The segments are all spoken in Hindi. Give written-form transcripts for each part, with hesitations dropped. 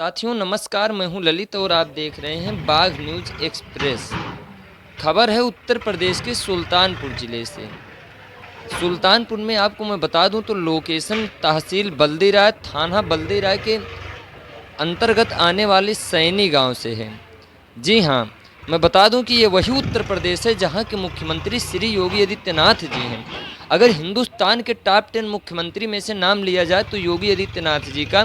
साथियों नमस्कार, मैं हूं ललित और आप देख रहे हैं बाघ न्यूज एक्सप्रेस। खबर है उत्तर प्रदेश के सुल्तानपुर ज़िले से। सुल्तानपुर में आपको मैं बता दूं तो लोकेशन तहसील बल्दी राय, थाना बल्दी राय के अंतर्गत आने वाले सैनी गांव से है। जी हाँ, मैं बता दूं कि ये वही उत्तर प्रदेश है जहां के मुख्यमंत्री श्री योगी आदित्यनाथ जी हैं। अगर हिंदुस्तान के टॉप 10 मुख्यमंत्री में से नाम लिया जाए तो योगी आदित्यनाथ जी का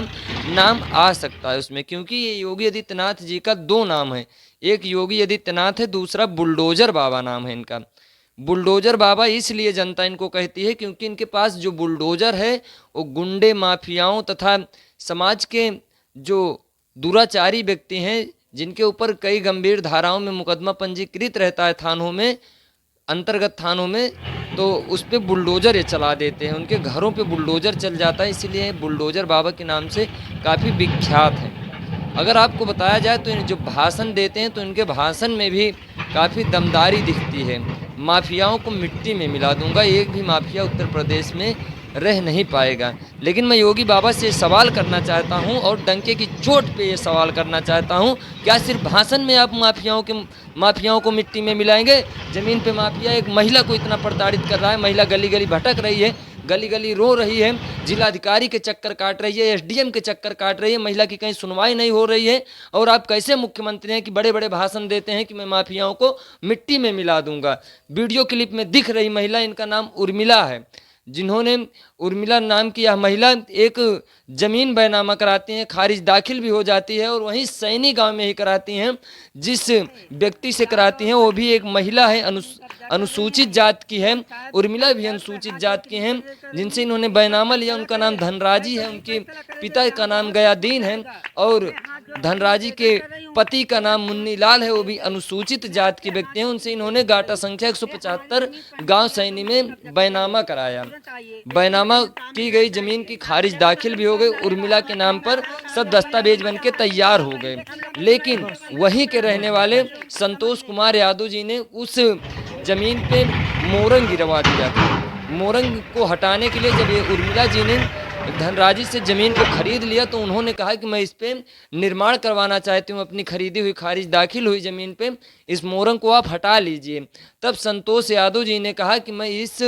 नाम आ सकता है उसमें, क्योंकि ये योगी आदित्यनाथ जी का दो नाम है। एक योगी आदित्यनाथ है, दूसरा बुलडोजर बाबा नाम है इनका। बुलडोजर बाबा इसलिए जनता इनको कहती है क्योंकि इनके पास जो बुलडोजर है वो गुंडे, माफियाओं तथा समाज के जो दुराचारी व्यक्ति हैं, जिनके ऊपर कई गंभीर धाराओं में मुकदमा पंजीकृत रहता है थानों में, अंतर्गत थानों में, तो उस पर बुलडोजर ये चला देते हैं। उनके घरों पे बुलडोजर चल जाता है, इसलिए बुलडोजर बाबा के नाम से काफ़ी विख्यात हैं। अगर आपको बताया जाए तो जो भाषण देते हैं तो इनके भाषण में भी काफ़ी दमदारी दिखती है। माफियाओं को मिट्टी में मिला दूंगा, एक भी माफिया उत्तर प्रदेश में रह नहीं पाएगा। लेकिन मैं योगी बाबा से सवाल करना चाहता हूं और डंके की चोट पे ये सवाल करना चाहता हूं, क्या सिर्फ भाषण में आप माफियाओं को मिट्टी में मिलाएंगे? ज़मीन पे माफिया एक महिला को इतना प्रताड़ित कर रहा है, महिला गली गली भटक रही है, गली गली रो रही है, जिलाधिकारी के चक्कर काट रही है, एसडीएम के चक्कर काट रही है, महिला की कहीं सुनवाई नहीं हो रही है। और आप कैसे मुख्यमंत्री हैं कि बड़े बड़े भाषण देते हैं कि मैं माफियाओं को मिट्टी में मिला दूंगा? वीडियो क्लिप में दिख रही महिला, इनका नाम उर्मिला है, जिन्होंने उर्मिला नाम की यह महिला एक ज़मीन बैनामा कराती हैं, खारिज दाखिल भी हो जाती है और वहीं सैनी गांव में ही कराती हैं। जिस व्यक्ति से कराती हैं वो भी एक महिला है, अनुसूचित जात की है। उर्मिला भी अनुसूचित जात की हैं। जिनसे इन्होंने बैनामा लिया उनका नाम धनराजी है, उनके पिता का नाम गयादीन है और धनराजी के पति का नाम मुन्नी लाल है, वो भी अनुसूचित जात के व्यक्ति हैं। उनसे इन्होंने गाटा संख्या 175 गांव सैनी में बैनामा कराया। बैनामा की गई जमीन की खारिज दाखिल भी हो गई, उर्मिला के नाम पर सब दस्तावेज बन के तैयार हो गए। लेकिन वहीं के रहने वाले संतोष कुमार यादव जी ने उस जमीन पे मोरंग गिरवा दिया था। मोरंग को हटाने के लिए जब ये उर्मिला जी ने धनराजी से ज़मीन को खरीद लिया तो उन्होंने कहा कि मैं इस पे निर्माण करवाना चाहती हूँ, अपनी खरीदी हुई खारिज दाखिल हुई ज़मीन पे इस मोरंग को आप हटा लीजिए। तब संतोष यादव जी ने कहा कि मैं इस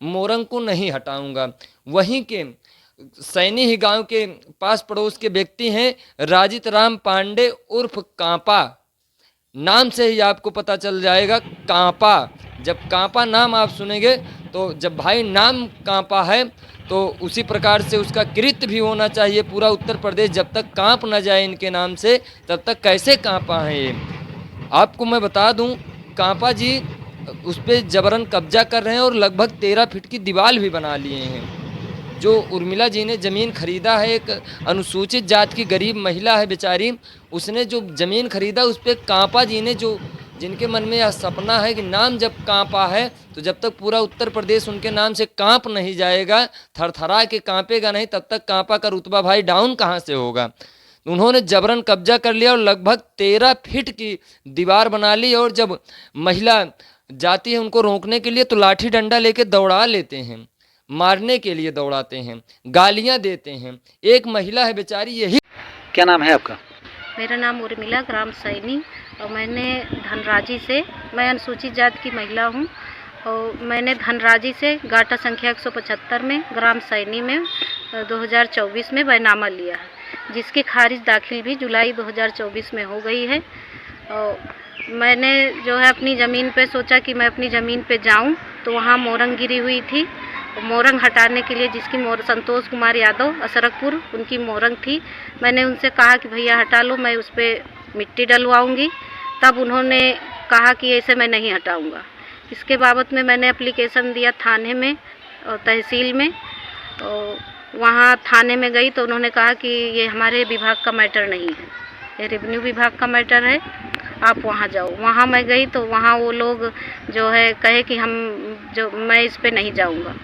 मोरंग को नहीं हटाऊंगा। वहीं के सैनी ही गांव के पास पड़ोस के व्यक्ति हैं राजित राम पांडे उर्फ कांपा, नाम से ही आपको पता चल जाएगा कांपा। जब कांपा नाम आप सुनेंगे तो जब भाई नाम कांपा है तो उसी प्रकार से उसका कृत्य भी होना चाहिए। पूरा उत्तर प्रदेश जब तक कांप न जाए इनके नाम से तब तक कैसे कांपा है ये? आपको मैं बता दूं, कांपा जी उस पर जबरन कब्जा कर रहे हैं और लगभग 13 फीट की दीवार भी बना लिए हैं। जो उर्मिला जी ने ज़मीन खरीदा है, एक अनुसूचित जात की गरीब महिला है बेचारी, उसने जो ज़मीन खरीदा उस पर कांपा जी ने, जो जिनके मन में यह सपना है कि नाम जब कांपा है तो जब तक पूरा उत्तर प्रदेश उनके नाम से कांप नहीं जाएगा, थरथरा के कांपेगा नहीं, तब तक कांपा का रुतबा भाई डाउन कहाँ से होगा? उन्होंने जबरन कब्जा कर लिया और लगभग 13 फीट की दीवार बना ली। और जब महिला जाती है उनको रोकने के लिए तो लाठी डंडा लेके दौड़ा लेते हैं, मारने के लिए दौड़ाते हैं, गालियां देते हैं। एक महिला है बेचारी, यही। क्या नाम है आपका? मेरा नाम उर्मिला, ग्राम सैनी, और मैंने धनराजी से, मैं अनुसूचित जात की महिला हूँ और मैंने धनराजी से गाटा संख्या 175 में ग्राम सैनी में 2024 में बैनामा लिया है, जिसकी खारिज दाखिल भी जुलाई 2024 में हो गई है। और मैंने जो है अपनी ज़मीन पे सोचा कि मैं अपनी ज़मीन पे जाऊं तो वहाँ मोरंग गिरी हुई थी। मोरंग हटाने के लिए, जिसकी संतोष कुमार यादव असरकपुर उनकी मोरंग थी, मैंने उनसे कहा कि भैया हटा लो, मैं उस पर मिट्टी डलवाऊंगी। तब उन्होंने कहा कि ऐसे मैं नहीं हटाऊंगा। इसके बाबत में मैंने एप्लीकेशन दिया थाने में और तहसील में, और वहाँ थाने में गई तो उन्होंने कहा कि ये हमारे विभाग का मैटर नहीं है, ये रेवेन्यू विभाग का मैटर है, आप वहाँ जाओ। वहाँ मैं गई तो वहाँ वो लोग जो है कहे कि मैं इस पे नहीं जाऊँगा।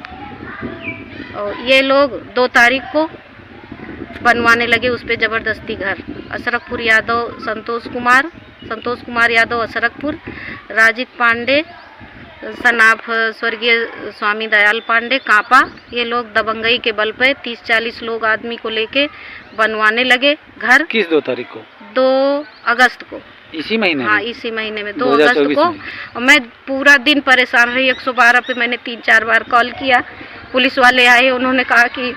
और ये लोग 2 तारीख को बनवाने लगे उस पे ज़बरदस्ती घर। असरकपुर यादव संतोष कुमार यादव असरकपुर, राजित पांडे सनाफ स्वर्गीय स्वामी दयाल पांडे कांपा, ये लोग दबंगई के बल पे 30-40 लोग आदमी को लेके बनवाने लगे घर। किस 2 तारीख को? 2 अगस्त को, इसी महीने हाँ में? इसी महीने में 2 अगस्त को। में। और मैं पूरा दिन परेशान रही। 112 पे मैंने 3-4 बार कॉल किया, पुलिस वाले आए, उन्होंने कहा कि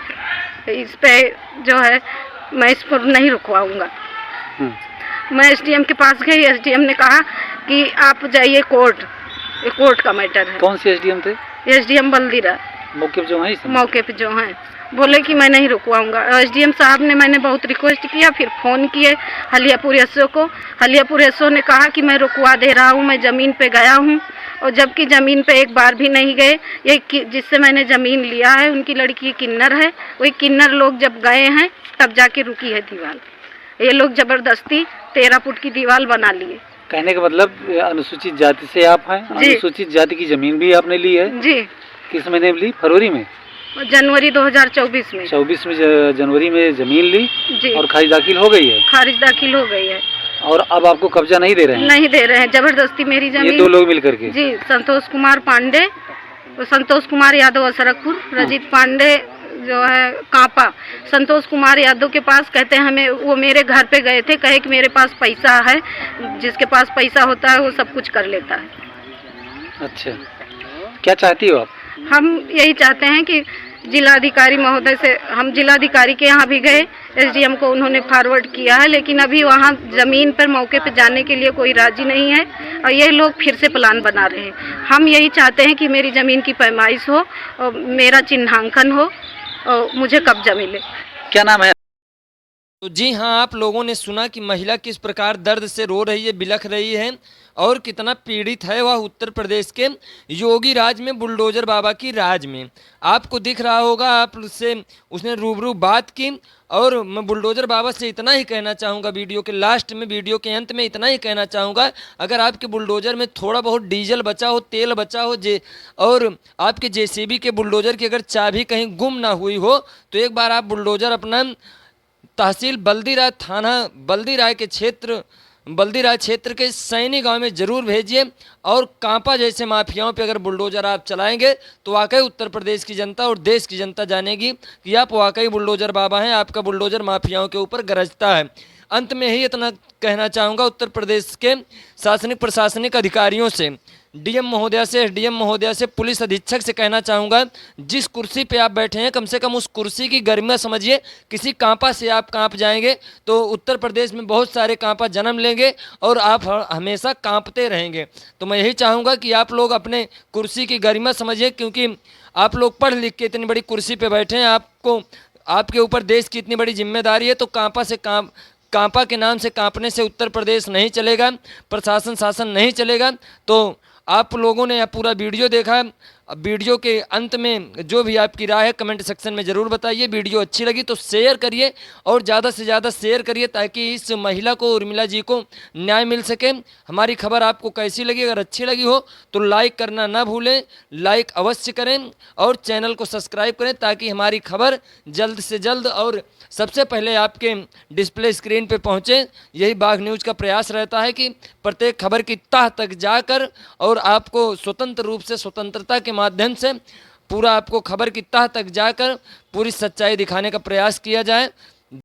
इस पे जो है मैं इस पर नहीं रुकवाऊंगा। मैं एसडीएम के पास गई, एसडीएम ने कहा कि आप जाइए कोर्ट, ये कोर्ट का मैटर है। कौन से एसडीएम थे? एसडीएम बल्दीरा मौके पे जो है इस समय? मौके पे जो हैं, बोले कि मैं नहीं रुकवाऊंगा। एसडीएम साहब ने, मैंने बहुत रिक्वेस्ट किया, फिर फ़ोन किए हलियापुर एसओ को। हलियापुर एसओ ने कहा कि मैं रुकवा दे रहा हूँ, मैं ज़मीन पे गया हूँ। और जबकि ज़मीन पे एक बार भी नहीं गए। ये जिससे मैंने ज़मीन लिया है उनकी लड़की किन्नर है, वही किन्नर लोग जब गए हैं तब जाके रुकी है दीवार। ये लोग ज़बरदस्ती 13 फुट की दीवार बना लिए। कहने का मतलब अनुसूचित जाति से आप हैं? अनुसूचित जाति की जमीन भी आपने ली है? जी। किस महीने में ली? फरवरी में? जनवरी 2024 में। 24 में जनवरी में जमीन ली जी। और खारिज दाखिल हो गई है? खारिज दाखिल हो गई है। और अब आपको कब्जा नहीं दे रहे हैं? नहीं दे रहे हैं, जबरदस्ती मेरी जमीन। ये 2 लोग मिल करके? जी, संतोष कुमार पांडे, संतोष कुमार यादव असरकपुर, रजित पांडे जो है कांपा। संतोष कुमार यादव के पास कहते हैं हमें, वो मेरे घर पे गए थे, कहे कि मेरे पास पैसा है, जिसके पास पैसा होता है वो सब कुछ कर लेता है। अच्छा, क्या चाहती हो आप? हम यही चाहते हैं कि जिलाधिकारी महोदय से, हम जिलाधिकारी के यहाँ भी गए, एसडीएम को उन्होंने फॉरवर्ड किया है, लेकिन अभी वहाँ ज़मीन पर मौके पर जाने के लिए कोई राजी नहीं है और ये लोग फिर से प्लान बना रहे हैं। हम यही चाहते हैं कि मेरी ज़मीन की पैमाइश हो और मेरा चिन्हांकन हो और मुझे कब्जा मिले। क्या नाम है? तो जी हाँ, आप लोगों ने सुना कि महिला किस प्रकार दर्द से रो रही है, बिलख रही है और कितना पीड़ित है वह उत्तर प्रदेश के योगी राज में, बुलडोजर बाबा की राज में। आपको दिख रहा होगा, आप उससे उसने रूबरू बात की। और मैं बुलडोजर बाबा से इतना ही कहना चाहूँगा, वीडियो के लास्ट में, वीडियो के अंत में इतना ही कहना चाहूँगा, अगर आपके बुलडोजर में थोड़ा बहुत डीजल बचा हो, तेल बचा हो, और आपके जेसीबी के बुलडोजर की अगर चाबी कहीं गुम ना हुई हो, तो एक बार आप बुलडोजर अपना तहसील बल्दीराय थाना बल्दीराय क्षेत्र के सैनी गांव में ज़रूर भेजिए। और कांपा जैसे माफियाओं पे अगर बुलडोज़र आप चलाएंगे तो वाकई उत्तर प्रदेश की जनता और देश की जनता जानेगी कि आप वाकई बुलडोज़र बाबा हैं, आपका बुलडोज़र माफियाओं के ऊपर गरजता है। अंत में ही इतना कहना चाहूँगा उत्तर प्रदेश के शासनिक प्रशासनिक अधिकारियों से, डीएम महोदया से, एसडीएम महोदया से, पुलिस अधीक्षक से कहना चाहूँगा, जिस कुर्सी पे आप बैठे हैं कम से कम उस कुर्सी की गरिमा समझिए। किसी कांपा से आप कांप जाएंगे तो उत्तर प्रदेश में बहुत सारे कांपा जन्म लेंगे और आप हमेशा कांपते रहेंगे। तो मैं यही चाहूँगा कि आप लोग अपने कुर्सी की गरिमा समझिए, क्योंकि आप लोग पढ़ लिख के इतनी बड़ी कुर्सी पर बैठे हैं, आपके ऊपर देश की इतनी बड़ी जिम्मेदारी है। तो कांपा के नाम से कांपने से उत्तर प्रदेश नहीं चलेगा, प्रशासन शासन नहीं चलेगा। तो आप लोगों ने यह पूरा वीडियो देखा। अब वीडियो के अंत में जो भी आपकी राय है कमेंट सेक्शन में ज़रूर बताइए। वीडियो अच्छी लगी तो शेयर करिए और ज़्यादा से ज़्यादा शेयर करिए ताकि इस महिला को, उर्मिला जी को न्याय मिल सके। हमारी खबर आपको कैसी लगी? अगर अच्छी लगी हो तो लाइक करना ना भूलें, लाइक अवश्य करें और चैनल को सब्सक्राइब करें ताकि हमारी खबर जल्द से जल्द और सबसे पहले आपके डिस्प्ले स्क्रीन पे पहुँचे। यही बाघ न्यूज़ का प्रयास रहता है कि प्रत्येक खबर की तह तक जाकर और आपको स्वतंत्र रूप से, स्वतंत्रता के माध्यम से पूरा आपको खबर की तह तक जाकर पूरी सच्चाई दिखाने का प्रयास किया जाए।